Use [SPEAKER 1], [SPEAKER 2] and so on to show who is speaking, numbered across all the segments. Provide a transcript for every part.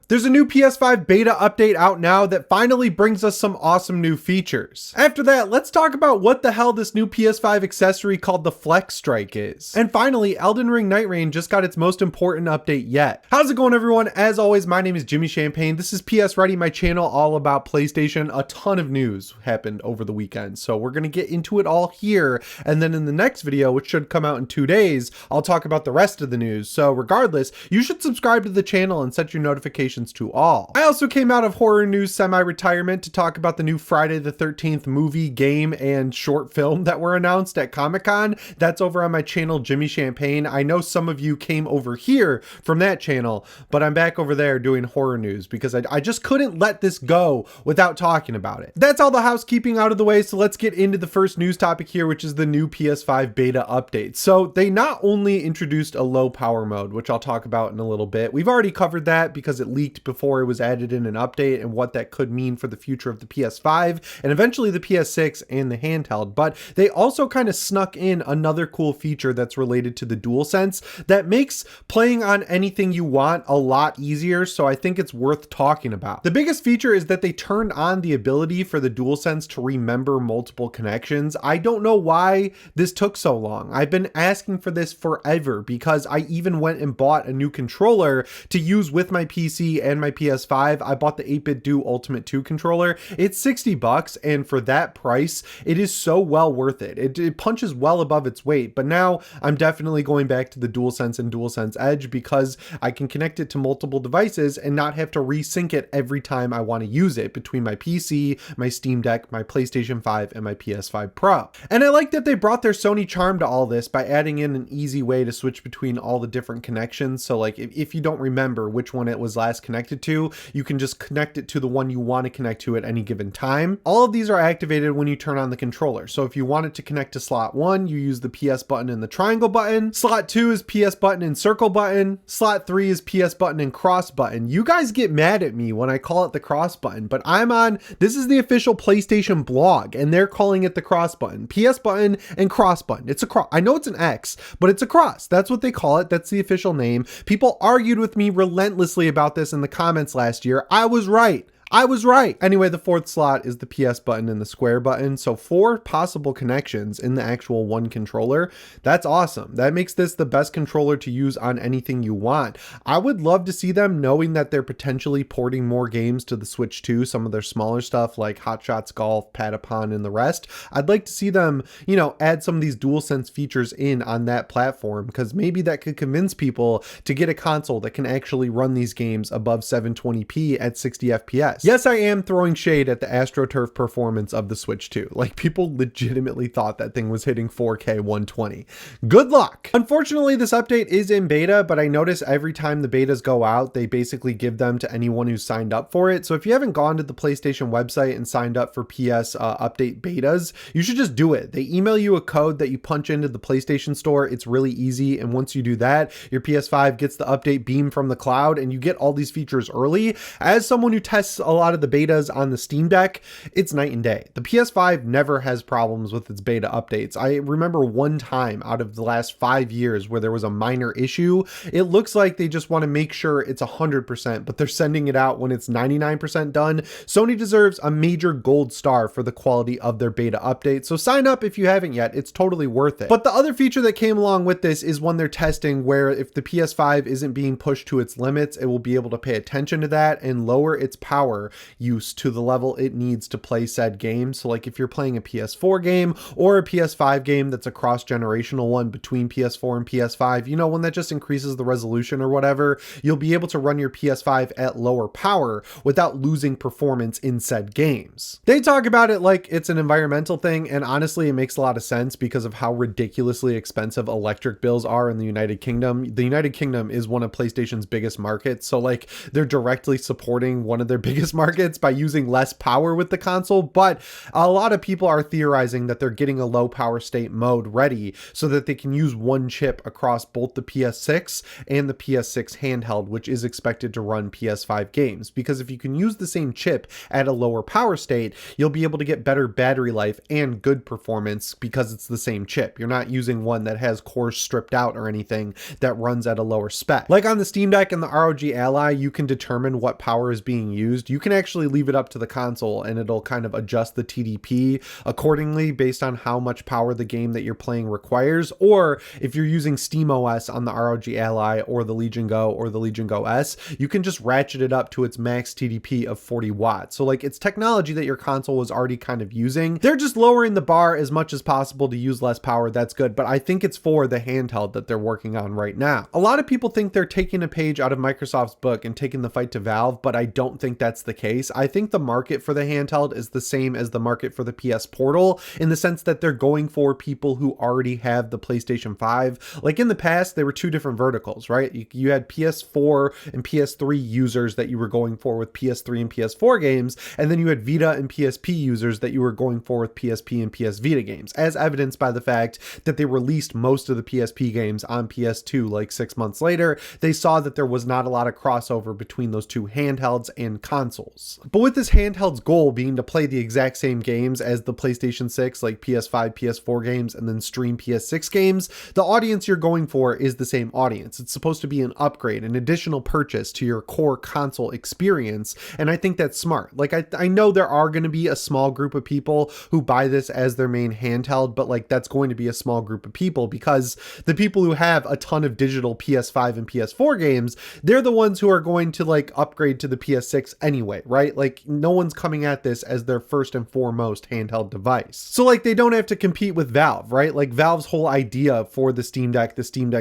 [SPEAKER 1] There's a new PS5 beta update out now that finally brings us some awesome new features. After that, let's talk about what the hell this new PS5 accessory called the FlexStrike is. And finally, Elden Ring Nightreign just got its most important update yet. How's it going, everyone? As always, my name is Jimmy Champagne. This is PSReady, my channel all about PlayStation. A ton of news happened over the weekend, so we're gonna get into it all here. And then in the next video, which should come out in 2 days, I'll talk about the rest of the news. So regardless, you should subscribe to the channel and set your notifications to all. I also came out of horror news semi-retirement to talk about the new Friday the 13th movie, game, and short film that were announced at Comic-Con. That's over on my channel, Jimmy Champagne. I know some of you came over here from that channel, but I'm back over there doing horror news because I just couldn't let this go without talking about it. That's all the housekeeping out of the way, so let's get into the first news topic here, which is the new PS5 beta update. So they not only introduced a low power mode, which I'll talk about in a little bit. We've already covered that because it leaked before it was added in an update and what that could mean for the future of the PS5 and eventually the PS6 and the handheld. But they also kind of snuck in another cool feature that's related to the DualSense that makes playing on anything you want a lot easier, so I think it's worth talking about. The biggest feature is that they turned on the ability for the DualSense to remember multiple connections. I don't know why this took so long. I've been asking for this forever because I even went and bought a new controller to use with my PC and my PS5. I bought the 8-Bit Do Ultimate 2 controller. It's $60, and for that price, it is so well worth it. It punches well above its weight, but now I'm definitely going back to the DualSense and DualSense Edge because I can connect it to multiple devices and not have to resync it every time I want to use it between my PC, my Steam Deck, my PlayStation 5, and my PS5 Pro. And I like that they brought their Sony charm to all this by adding in an easy way to switch between all the different connections. So like if you don't remember which one it was last connected to, you can just connect it to the one you want to connect to at any given time. All of these are activated when you turn on the controller. So if you want it to connect to slot 1, you use the PS button and the triangle button. Slot 2 is PS button and circle button. Slot 3 is PS button and cross button. You guys get mad at me when I call it the cross button, but this is the official PlayStation blog and they're calling it the cross button. PS button and cross button. It's a cross. I know it's an X, but it's a cross. That's what they call it. That's the official name. People argued with me relentlessly about this in the comments last year. I was right. Anyway, the fourth slot is the PS button and the square button. So 4 possible connections in the actual one controller. That's awesome. That makes this the best controller to use on anything you want. I would love to see them, knowing that they're potentially porting more games to the Switch 2, some of their smaller stuff like Hot Shots Golf, Patapon, and the rest. I'd like to see them, add some of these DualSense features in on that platform because maybe that could convince people to get a console that can actually run these games above 720p at 60 FPS. Yes, I am throwing shade at the AstroTurf performance of the Switch 2. Like, people legitimately thought that thing was hitting 4K 120. Good luck! Unfortunately, this update is in beta, but I notice every time the betas go out, they basically give them to anyone who's signed up for it. So if you haven't gone to the PlayStation website and signed up for PS update betas, you should just do it. They email you a code that you punch into the PlayStation Store. It's really easy, and once you do that, your PS5 gets the update beam from the cloud, and you get all these features early. As someone who tests a lot of the betas on the Steam Deck, it's night and day. The PS5 never has problems with its beta updates. I remember one time out of the last 5 years where there was a minor issue. It looks like they just want to make sure it's 100%, but they're sending it out when it's 99% done. Sony deserves a major gold star for the quality of their beta update, so sign up if you haven't yet. It's totally worth it. But the other feature that came along with this is one they're testing where if the PS5 isn't being pushed to its limits, it will be able to pay attention to that and lower its power use to the level it needs to play said game. So like if you're playing a PS4 game or a PS5 game that's a cross-generational one between PS4 and PS5, one that just increases the resolution or whatever, you'll be able to run your PS5 at lower power without losing performance in said games. They talk about it like it's an environmental thing, and honestly it makes a lot of sense because of how ridiculously expensive electric bills are in the United Kingdom. The United Kingdom is one of PlayStation's biggest markets, so like they're directly supporting one of their biggest previous markets by using less power with the console, but a lot of people are theorizing that they're getting a low power state mode ready so that they can use one chip across both the PS6 and the PS6 handheld, which is expected to run PS5 games. Because if you can use the same chip at a lower power state, you'll be able to get better battery life and good performance because it's the same chip. You're not using one that has cores stripped out or anything that runs at a lower spec. Like on the Steam Deck and the ROG Ally, you can determine what power is being used. You can actually leave it up to the console and it'll kind of adjust the TDP accordingly based on how much power the game that you're playing requires. Or if you're using SteamOS on the ROG Ally or the Legion Go or the Legion Go S, you can just ratchet it up to its max TDP of 40 watts. So like it's technology that your console was already kind of using. They're just lowering the bar as much as possible to use less power. That's good, but I think it's for the handheld that they're working on right now. A lot of people think they're taking a page out of Microsoft's book and taking the fight to Valve, but I don't think that's the case. I think the market for the handheld is the same as the market for the PS Portal, in the sense that they're going for people who already have the PlayStation 5. Like in the past, there were two different verticals, right? You had PS4 and PS3 users that you were going for with PS3 and PS4 games, and then you had Vita and PSP users that you were going for with PSP and PS Vita games, as evidenced by the fact that they released most of the PSP games on PS2 like 6 months later. They saw that there was not a lot of crossover between those two handhelds and consoles. But with this handheld's goal being to play the exact same games as the PlayStation 6, like PS5, PS4 games, and then stream PS6 games, the audience you're going for is the same audience. It's supposed to be an upgrade, an additional purchase to your core console experience, and I think that's smart. Like I know there are going to be a small group of people who buy this as their main handheld, but like that's going to be a small group of people because the people who have a ton of digital PS5 and PS4 games, they're the ones who are going to like upgrade to the PS6 anyway, right? Like no one's coming at this as their first and foremost handheld device. So like they don't have to compete with Valve, right? Like Valve's whole idea for the Steam Deck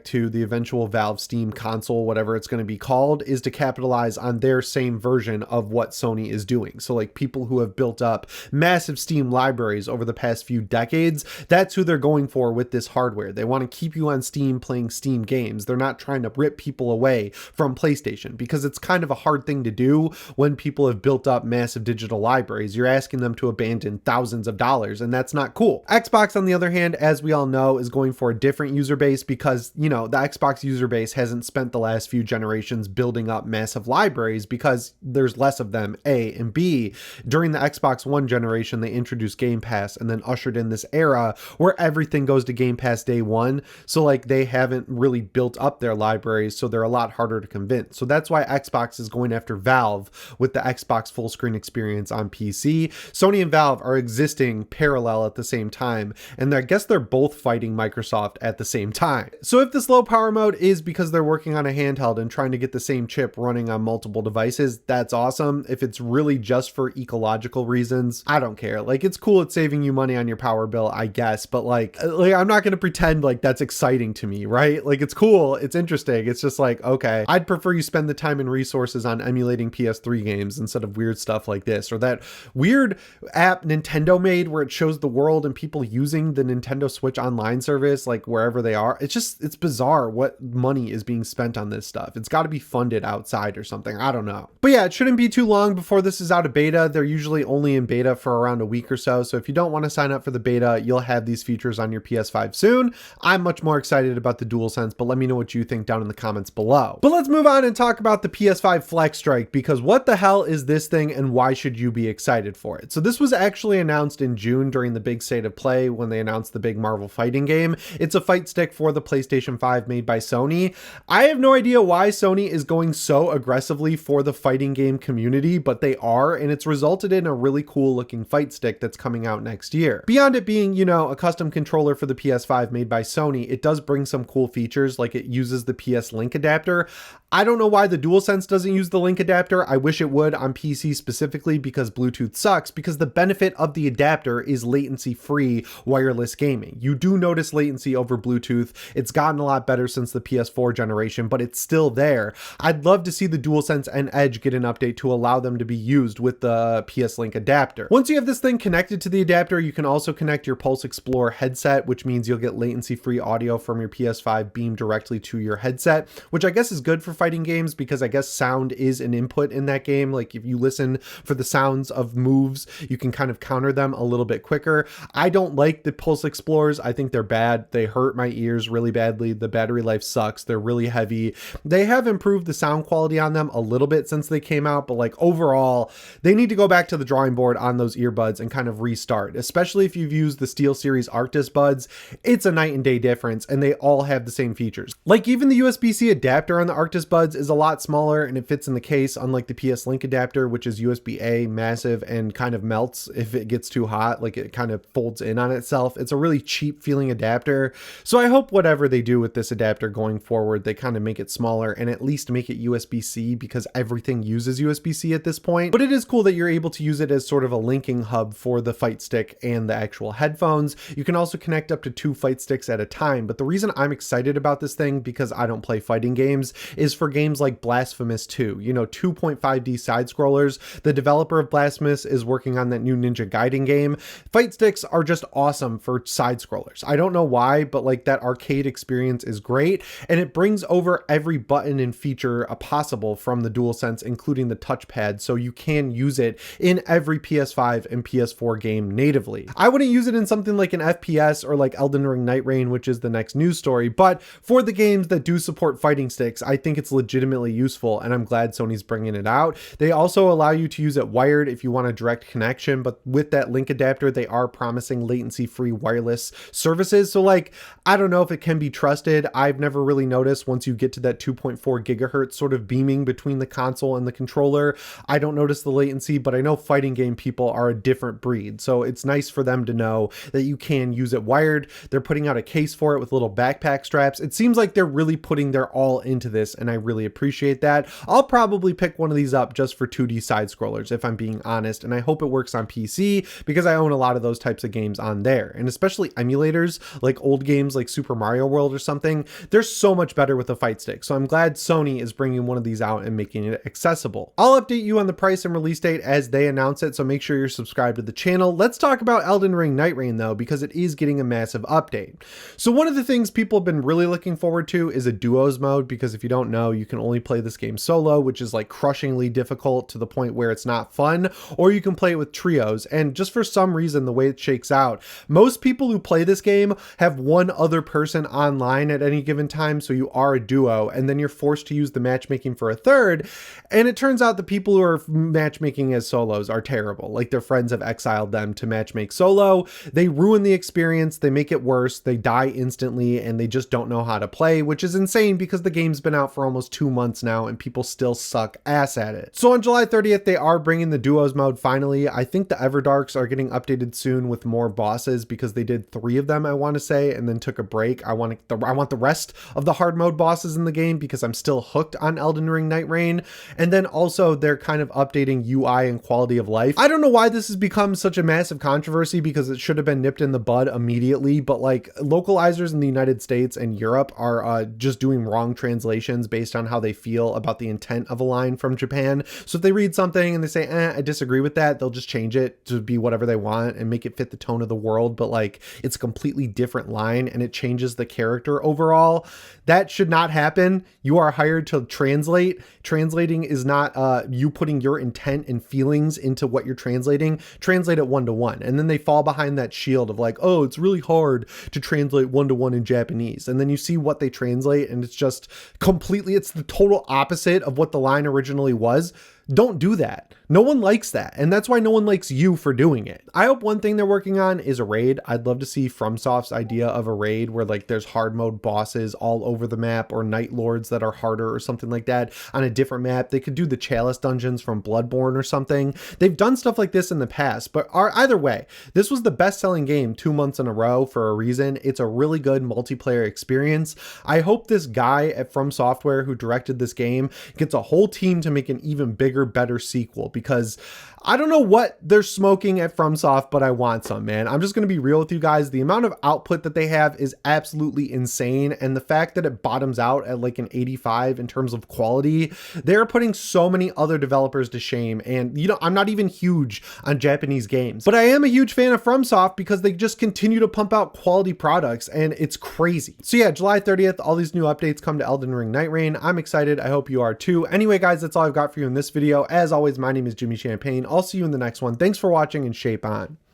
[SPEAKER 1] 2, the eventual Valve Steam console, whatever it's going to be called, is to capitalize on their same version of what Sony is doing. So like people who have built up massive Steam libraries over the past few decades, that's who they're going for with this hardware. They want to keep you on Steam playing Steam games. They're not trying to rip people away from PlayStation, because it's kind of a hard thing to do when people have built up massive digital libraries. You're asking them to abandon thousands of dollars, and that's not cool. Xbox, on the other hand, as we all know, is going for a different user base because, you know, the Xbox user base hasn't spent the last few generations building up massive libraries because there's less of them, A, and B, during the Xbox One generation, they introduced Game Pass and then ushered in this era where everything goes to Game Pass day one. So like they haven't really built up their libraries, so they're a lot harder to convince. So that's why Xbox is going after Valve with the Xbox full screen experience on PC. Sony and Valve are existing parallel at the same time, and I guess they're both fighting Microsoft at the same time. So if this low power mode is because they're working on a handheld and trying to get the same chip running on multiple devices, that's awesome. If it's really just for ecological reasons, I don't care. Like it's cool, it's saving you money on your power bill, I guess, but like I'm not going to pretend like that's exciting to me, right? Like it's cool, it's interesting. It's just like, okay, I'd prefer you spend the time and resources on emulating PS3 games instead of weird stuff like this, or that weird app Nintendo made where it shows the world and people using the Nintendo Switch online service, like wherever they are. It's bizarre what money is being spent on this stuff. It's got to be funded outside or something. I don't know. But yeah, it shouldn't be too long before this is out of beta. They're usually only in beta for around a week or so. So if you don't want to sign up for the beta, you'll have these features on your PS5 soon. I'm much more excited about the DualSense, but let me know what you think down in the comments below. But let's move on and talk about the PS5 FlexStrike, because what the hell is this thing and why should you be excited for it? So this was actually announced in June during the big State of Play when they announced the big Marvel fighting game. It's a fight stick for the PlayStation 5 made by Sony. I have no idea why Sony is going so aggressively for the fighting game community, but they are, and it's resulted in a really cool looking fight stick that's coming out next year. Beyond it being, you know, a custom controller for the PS5 made by Sony, it does bring some cool features, like it uses the PS Link adapter. I don't know why the DualSense doesn't use the Link adapter. I wish it would on PC specifically, because Bluetooth sucks, because the benefit of the adapter is latency-free wireless gaming. You do notice latency over Bluetooth. It's gotten a lot better since the PS4 generation, but it's still there. I'd love to see the DualSense and Edge get an update to allow them to be used with the PS Link adapter. Once you have this thing connected to the adapter, you can also connect your Pulse Explorer headset, which means you'll get latency-free audio from your PS5 beamed directly to your headset, which I guess is good for fighting games, because I guess sound is an input in that game. time. Like if you listen for the sounds of moves, you can kind of counter them a little bit quicker. I don't like the pulse explorers. I think they're bad. They hurt my ears really badly. The battery life sucks. They're really heavy. They have improved the sound quality on them a little bit since they came out, but like overall, they need to go back to the drawing board on those earbuds and kind of restart, especially if you've used the SteelSeries Arctis buds. It's a night and day difference, and they all have the same features. Like even the USB-C adapter on the Arctis buds is a lot smaller and it fits in the case, unlike the PS Link adapter, which is USB-A, massive, and kind of melts if it gets too hot. Like it kind of folds in on itself. It's a really cheap feeling adapter. So I hope whatever they do with this adapter going forward, they kind of make it smaller and at least make it USB-C, because everything uses USB-C at this point. But it is cool that you're able to use it as sort of a linking hub for the fight stick and the actual headphones. You can also connect up to 2 fight sticks at a time. But the reason I'm excited about this thing, because I don't play fighting games, is for games like Blasphemous 2, you know, 2.5D side scrollers. The developer of Blasphemous is working on that new Ninja Gaiden game. Fight sticks are just awesome for side scrollers. I don't know why, but like that arcade experience is great, and it brings over every button and feature possible from the DualSense, including the touchpad, so you can use it in every PS5 and PS4 game natively. I wouldn't use it in something like an FPS or like Elden Ring Nightreign, which is the next news story, but for the games that do support fighting sticks, I think it's legitimately useful, and I'm glad Sony's bringing it out. They also allow you to use it wired if you want a direct connection, but with that link adapter, they are promising latency-free wireless services. So like, I don't know if it can be trusted. I've never really noticed once you get to that 2.4 gigahertz sort of beaming between the console and the controller. I don't notice the latency, but I know fighting game people are a different breed. So it's nice for them to know that you can use it wired. They're putting out a case for it with little backpack straps. It seems like they're really putting their all into this, and I really appreciate that. I'll probably pick one of these up just for 2D side scrollers, if I'm being honest, and I hope it works on PC, because I own a lot of those types of games on there, and especially emulators, like old games like Super Mario World or something. They're so much better with a fight stick, so I'm glad Sony is bringing one of these out and making it accessible. I'll update you on the price and release date as they announce it, so make sure you're subscribed to the channel. Let's talk about Elden Ring Nightreign though, because it is getting a massive update. So one of the things people have been really looking forward to is a duos mode, because if you don't know, you can only play this game solo, which is like crushingly difficult to the point where it's not fun, or you can play it with trios. And just for some reason, the way it shakes out, most people who play this game have one other person online at any given time, so you are a duo, and then you're forced to use the matchmaking for a third. And it turns out the people who are matchmaking as solos are terrible. Like their friends have exiled them to matchmake solo. They ruin the experience, they make it worse, they die instantly, and they just don't know how to play, which is insane because the game's been out for almost 2 months now and people still suck ass at it. So on July 30th, they are bringing the duos mode finally. I think the Everdarks are getting updated soon with more bosses, because they did 3 of them, I want to say, and then took a break. I want the rest of the hard mode bosses in the game, because I'm still hooked on Elden Ring Nightreign. And then also they're kind of updating UI and quality of life. I don't know why this has become such a massive controversy, because it should have been nipped in the bud immediately, but like localizers in the United States and Europe are just doing wrong translations based on how they feel about the intent of a line from Japan. So if they read something and they say, I disagree with that, they'll just change it to be whatever they want and make it fit the tone of the world, but like it's a completely different line and it changes the character overall. That should not happen. You are hired to translate. Translating is not you putting your intent and feelings into what you're translating. Translate it 1-to-1. And then they fall behind that shield of like, oh, it's really hard to translate 1-to-1 in Japanese. And then you see what they translate and it's just completely, it's the total opposite of what the line originally was. Don't do that. No one likes that. And that's why no one likes you for doing it. I hope one thing they're working on is a raid. I'd love to see FromSoft's idea of a raid where like there's hard mode bosses all over the map, or night lords that are harder or something like that on a different map. They could do the Chalice dungeons from Bloodborne or something. They've done stuff like this in the past, but either way, this was the best-selling game 2 months in a row for a reason. It's a really good multiplayer experience. I hope this guy at From Software who directed this game gets a whole team to make an even bigger, better sequel, because I don't know what they're smoking at FromSoft, but I want some, man. I'm just going to be real with you guys. The amount of output that they have is absolutely insane. And the fact that it bottoms out at like an 85 in terms of quality, they're putting so many other developers to shame. And you know, I'm not even huge on Japanese games, but I am a huge fan of FromSoft because they just continue to pump out quality products and it's crazy. So yeah, July 30th, all these new updates come to Elden Ring Nightreign. I'm excited. I hope you are too. Anyway, guys, that's all I've got for you in this video. video. As always, my name is Jimmy Champagne. I'll see you in the next one. Thanks for watching and shape on.